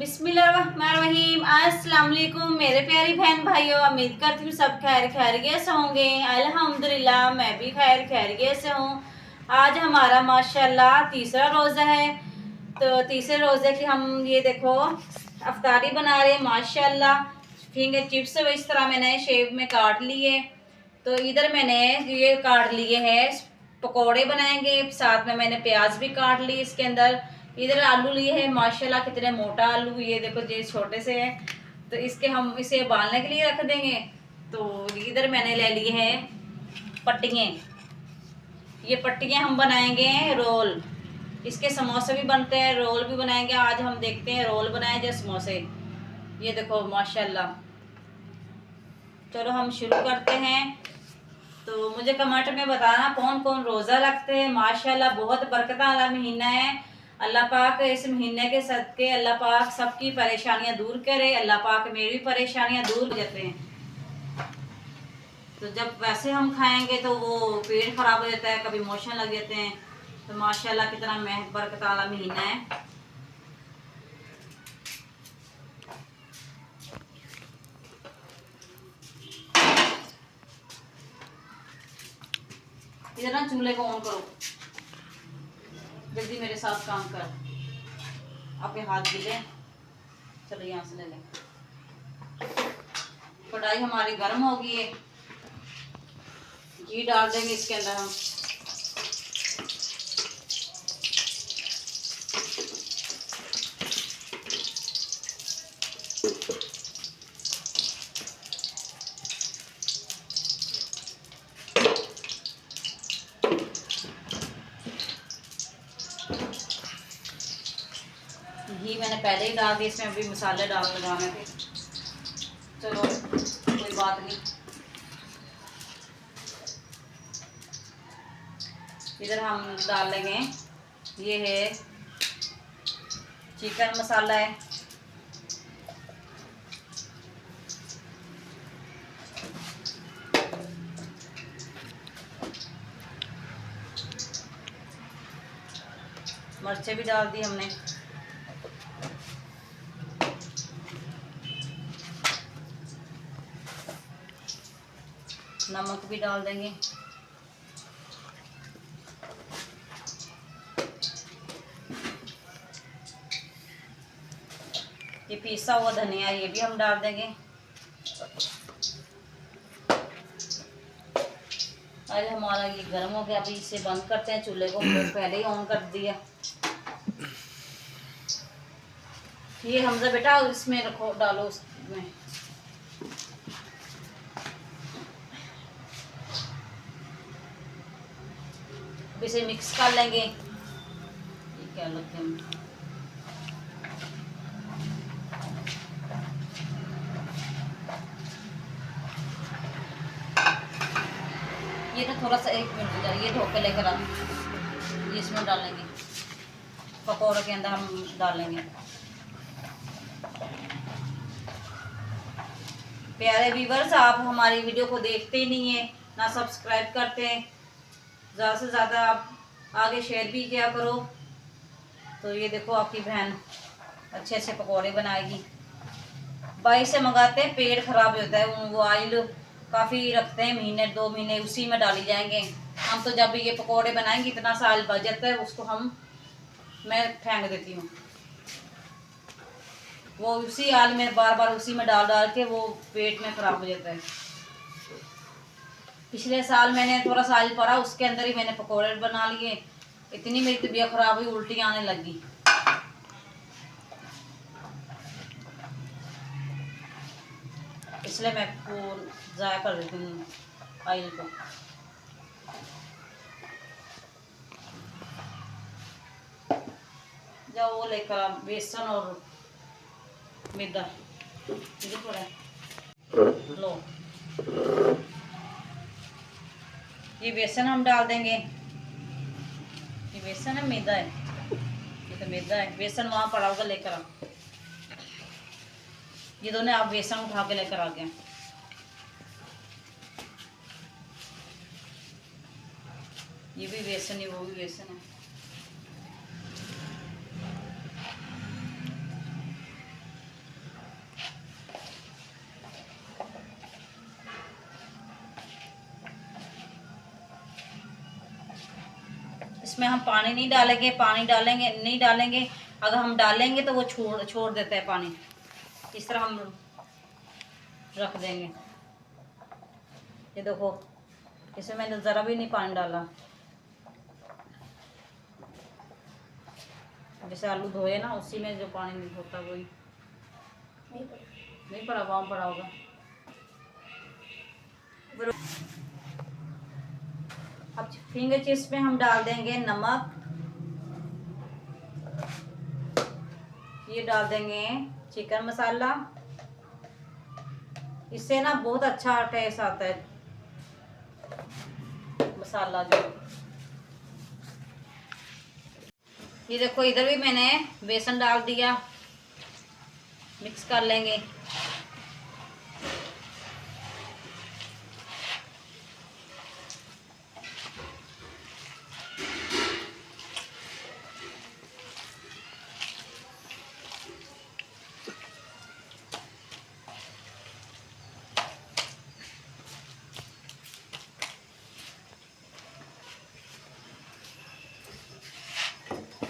बिस्मिल्लाहिर्रहमानिर्रहीम। अस्सलाम वालेकुम मेरे प्यारी बहन भाइयों, उम्मीद करती हूँ सब खैर खैरियत से होंगे। अल्हम्दुलिल्लाह मैं भी खैर खैरियत से हूँ। आज हमारा माशाल्लाह तीसरा रोज़ा है। तो तीसरे रोज़े की हम ये देखो अफ्तारी बना रहे हैं माशाल्लाह। फिंगर चिप्स इस तरह मैंने शेप में काट लिए। तो इधर मैंने ये काट लिए हैं पकोड़े बनाएंगे, साथ में मैंने प्याज भी काट ली इसके अंदर। इधर आलू लिए हैं माशाल्लाह, कितने मोटा आलू, ये देखो ये छोटे से हैं। तो इसके हम इसे उबालने के लिए रख देंगे। तो इधर मैंने ले लिए हैं पट्टियाँ। ये पट्टियाँ हम बनाएंगे रोल। इसके समोसे भी बनते हैं, रोल भी बनाएंगे। आज हम देखते हैं रोल बनाए जो समोसे। ये देखो माशाल्लाह। चलो हम शुरू करते हैं। तो मुझे कमेंट में बताना कौन कौन रोज़ा रखते हैं। माशाल्लाह बहुत बरकत वाला महीना है। अल्लाह पाक इस महीने के सदके अल्लाह पाक सबकी परेशानियां दूर करे। अल्लाह पाक मेरी भी परेशानियां दूर हो जाते हैं। तो जब वैसे हम खाएंगे तो वो पेट खराब हो जाता है, कभी मोशन लग जाते हैं। तो माशाल्लाह कितना बरकत वाला महीना है। इधर ना चूल्हे को ऑन करो, जल्दी मेरे साथ काम कर। आपके हाथ गिले, चलो यहाँ से ले लें। कढ़ाई हमारी गर्म हो गई है, घी डाल देंगे इसके अंदर हम। घी मैंने पहले ही डाल दिया, इसमें अभी मसाले लगाने थे। चलो कोई बात नहीं। इधर हम डाल लेंगे, ये है चिकन मसाला है। मिर्चें भी डाल दी हमने। नमक भी डाल देंगे। ये पिसा हुआ धनिया ये भी हम डाल देंगे। अरे हमारा ये गर्म हो गया, अभी इसे बंद करते हैं। चूल्हे को पहले ही ऑन कर दिया। ये हमजा बेटा इसमें रखो, डालो उसमें। इसे मिक्स कर लेंगे। ये क्या लगता है, ये तो थोड़ा सा 1 मिनट ये धो के लेकर आ, ये इसमें डालेंगे, पकौड़े के अंदर हम डालेंगे। प्यारे व्यूअर्स, आप हमारी वीडियो को देखते ही नहीं है, ना सब्सक्राइब करते हैं। ज़्यादा से ज़्यादा आप आगे शेयर भी किया करो। तो ये देखो आपकी बहन अच्छे अच्छे पकौड़े बनाएगी। बाहर से मंगाते हैं, पेट खराब होता है। वो ऑयल काफ़ी रखते हैं, महीने 2 महीने उसी में डाली जाएंगे। हम तो जब ये पकौड़े बनाएंगे इतना सा ऑयल बच जाता है, उसको मैं फेंक देती हूँ। वो उसी ऑयल में बार बार उसी में डाल डाल के वो पेट में खराब हो जाता है। पिछले साल मैंने थोड़ा सा ऑयल पड़ा, उसके अंदर ही मैंने पकौड़े बना लिए। इतनी मेरी तबीयत खराब हुई, उल्टी आने लगी। इसलिए मैं वो ज़ाया कर देती हूँ ऑयल को। जब वो लेकर बेसन और मैदा लो, ये बेसन हम डाल देंगे। ये बेसन है मैदा है, ये तो मैदा है। बेसन वहाँ पड़ा होगा, लेकर आ। ये दोनों आप बेसन उठा के लेकर आ गए। ये भी बेसन है, वो भी बेसन है। इसमें हम पानी नहीं डालेंगे, पानी डालेंगे नहीं डालेंगे, अगर हम डालेंगे तो वो छोड़ छोड़ देता है पानी। इस तरह हम रख देंगे। ये देखो, इसमें मैंने ज़रा भी नहीं पानी डाला। जैसे आलू धोए ना, उसी में जो पानी होता है वही। नहीं पड़ा, वहाँ पड़ा होगा। अब फिंगर चिप्स में हम डाल देंगे नमक, ये डाल देंगे चिकन मसाला। इससे ना बहुत अच्छा टेस्ट आता है मसाला जो। ये देखो, इधर भी मैंने बेसन डाल दिया, मिक्स कर लेंगे।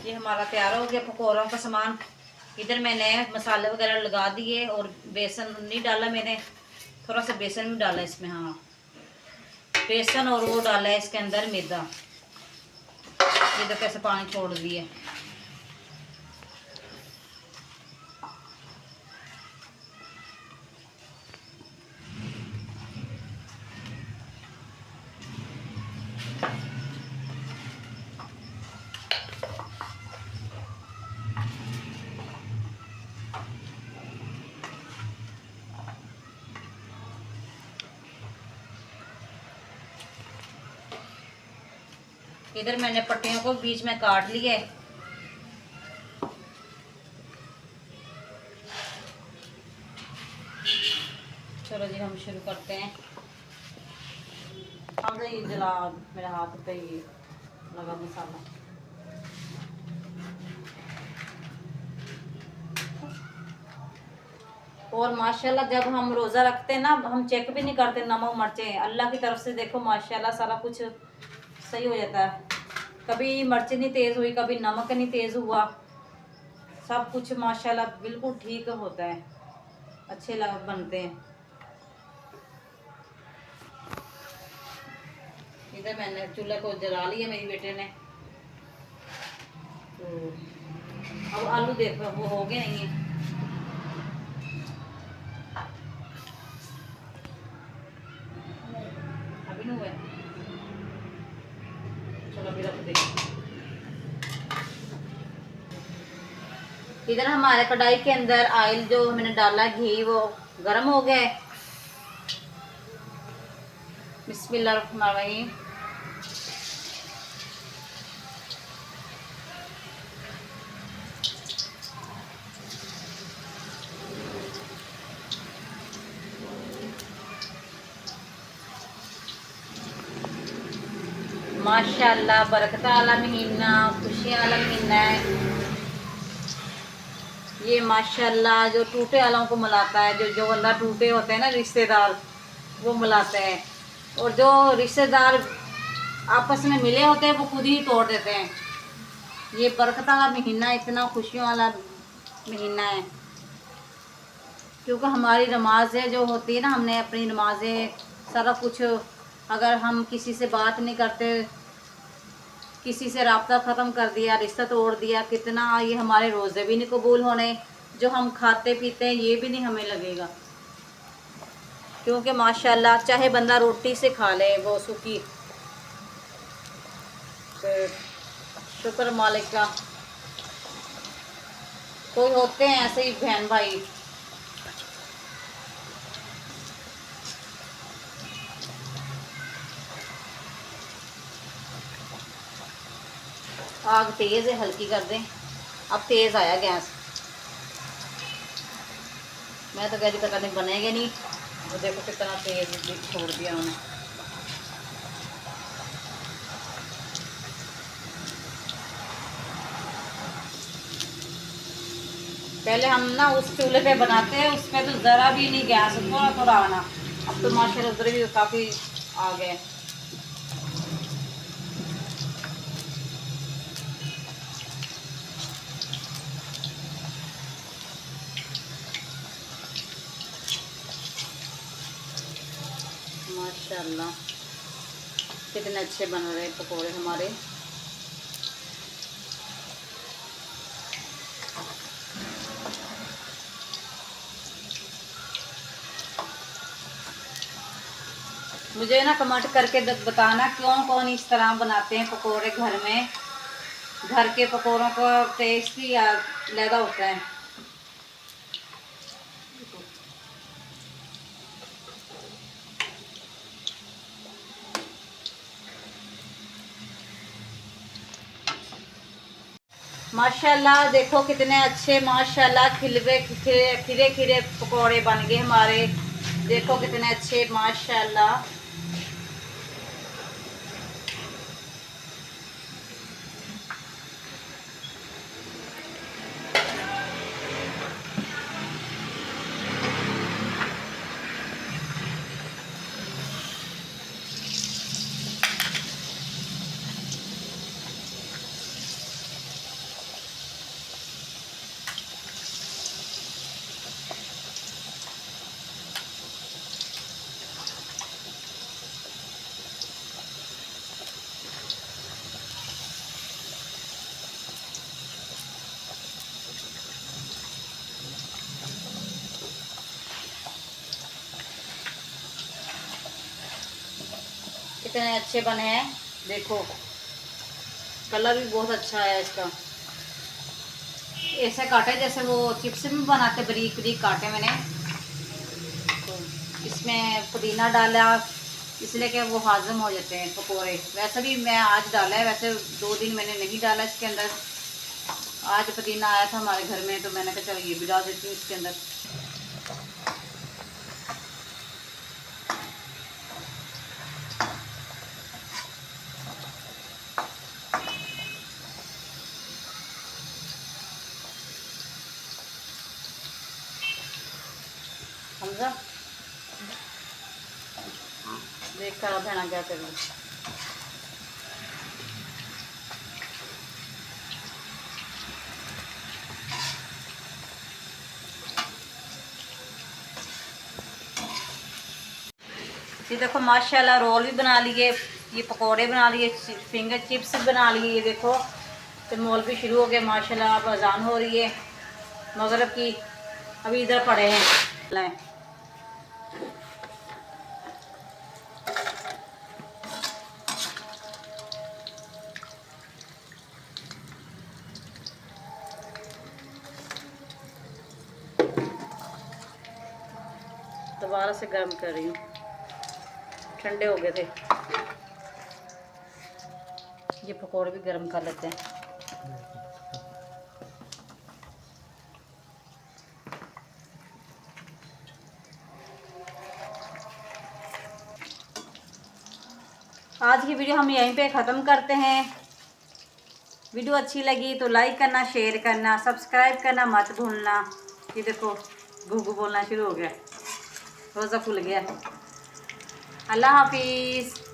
ये हमारा तैयार हो गया पकौड़ों का सामान। इधर मैंने मसाले वगैरह लगा दिए और बेसन नहीं डाला मैंने, थोड़ा सा बेसन भी डाला इसमें। हाँ, बेसन और वो डाला है इसके अंदर मैदा। ये तो कैसे पानी छोड़ दिए। इधर मैंने पट्टियों को बीच में काट लिया है। चलो जी, हम शुरू करते हैं। ये जला, मेरे हाथ पे ये लगा मसाला। और माशाल्लाह जब हम रोज़ा रखते हैं ना, हम चेक भी नहीं करते नमक मिर्चें। अल्लाह की तरफ से देखो माशाल्लाह सारा कुछ सही हो जाता है। कभी मिर्च नहीं तेज़ हुई, कभी नमक नहीं तेज़ हुआ, सब कुछ माशाल्लाह बिल्कुल ठीक होता है, अच्छे बनते हैं। इधर मैंने चूल्हे को जला लिया मेरी बेटे ने। तो अब आलू देखो वो हो गए नहीं है, अभी नहीं हुए। चलो अभी रख दे। इधर हमारे कढ़ाई के अंदर ऑयल जो मैंने डाला घी, वो गर्म हो गया है। बिस्मिल्लाहिर्रहमानिर्रहीम। माशाल्लाह बरकत वाला महीना, खुशियाँ वाला महीना है ये। माशाल्लाह जो टूटे वालों को मिलाता है, जो बंदा टूटे होते हैं ना रिश्तेदार, वो मिलाते हैं। और जो रिश्तेदार आपस में मिले होते हैं वो खुद ही तोड़ देते हैं। ये बरकत वाला महीना इतना खुशियों वाला महीना है, क्योंकि हमारी नमाज़ें जो होती है ना, हमने अपनी नमाज़ें सारा कुछ, अगर हम किसी से बात नहीं करते, किसी से राब्ता ख़त्म कर दिया, रिश्ता तोड़ दिया, कितना ये हमारे रोज़े भी नहीं कबूल होने, जो हम खाते पीते हैं ये भी नहीं हमें लगेगा। क्योंकि माशाल्लाह चाहे बंदा रोटी से खा ले वो सूखी, तो शुक्र मालिक का। कोई होते हैं ऐसे ही बहन भाई, आग तेज़ है, हल्की कर दें। अब तेज़ आया गैस, मैं तो कह रही पता नहीं बनेगा नहीं। वो देखो कितना तेज़ छोड़ दिया उन्होंने। पहले हम ना उस चूल्हे पे बनाते हैं, उसमें तो ज़रा भी नहीं गैस, थोड़ा थोड़ा आना। अब तो माशाल्लाह उधर भी काफ़ी आ गए। माशाल्लाह कितने अच्छे बन रहे हैं पकोड़े हमारे। मुझे ना कमेंट करके बताना कौन कौन इस तरह बनाते हैं पकोड़े घर में। घर के पकोड़ों का टेस्ट ही अलग होता है। माशाल्लाह देखो कितने अच्छे माशाल्लाह खिलवे खिरे खिरे पकोड़े बन गए हमारे। देखो कितने अच्छे माशाल्लाह। कितने अच्छे बने हैं देखो, कलर भी बहुत अच्छा है इसका। ऐसे काटे जैसे वो चिप्स में बनाते, बारीक बारीक काटे मैंने। तो इसमें पुदीना डाला इसलिए कि वो हाजम हो जाते हैं पकोड़े। वैसे भी मैं आज डाला है, वैसे 2 दिन मैंने नहीं डाला इसके अंदर। आज पुदीना आया था हमारे घर में तो मैंने कहा चलो ये भी डाल देती हूँ इसके अंदर। समझा? देख कर भेड़ा क्या करूँ। ये देखो माशाल्लाह रोल भी बना लिए, ये पकोड़े बना लिए, फिंगर चिप्स बना लिए। ये देखो तो मॉल भी शुरू हो गया माशाल्लाह। अब अजान हो रही है मगरिब की, अभी इधर पड़े हैं। दोबारा से गर्म कर रही हूँ, ठंडे हो गए थे। ये पकोड़े भी गर्म कर लेते हैं। आज की वीडियो हम यहीं पे ख़त्म करते हैं। वीडियो अच्छी लगी तो लाइक करना, शेयर करना, सब्सक्राइब करना मत भूलना। ये देखो घुघु बोलना शुरू हो गया, रोज़ा खुल गया। अल्लाह हाफिज़।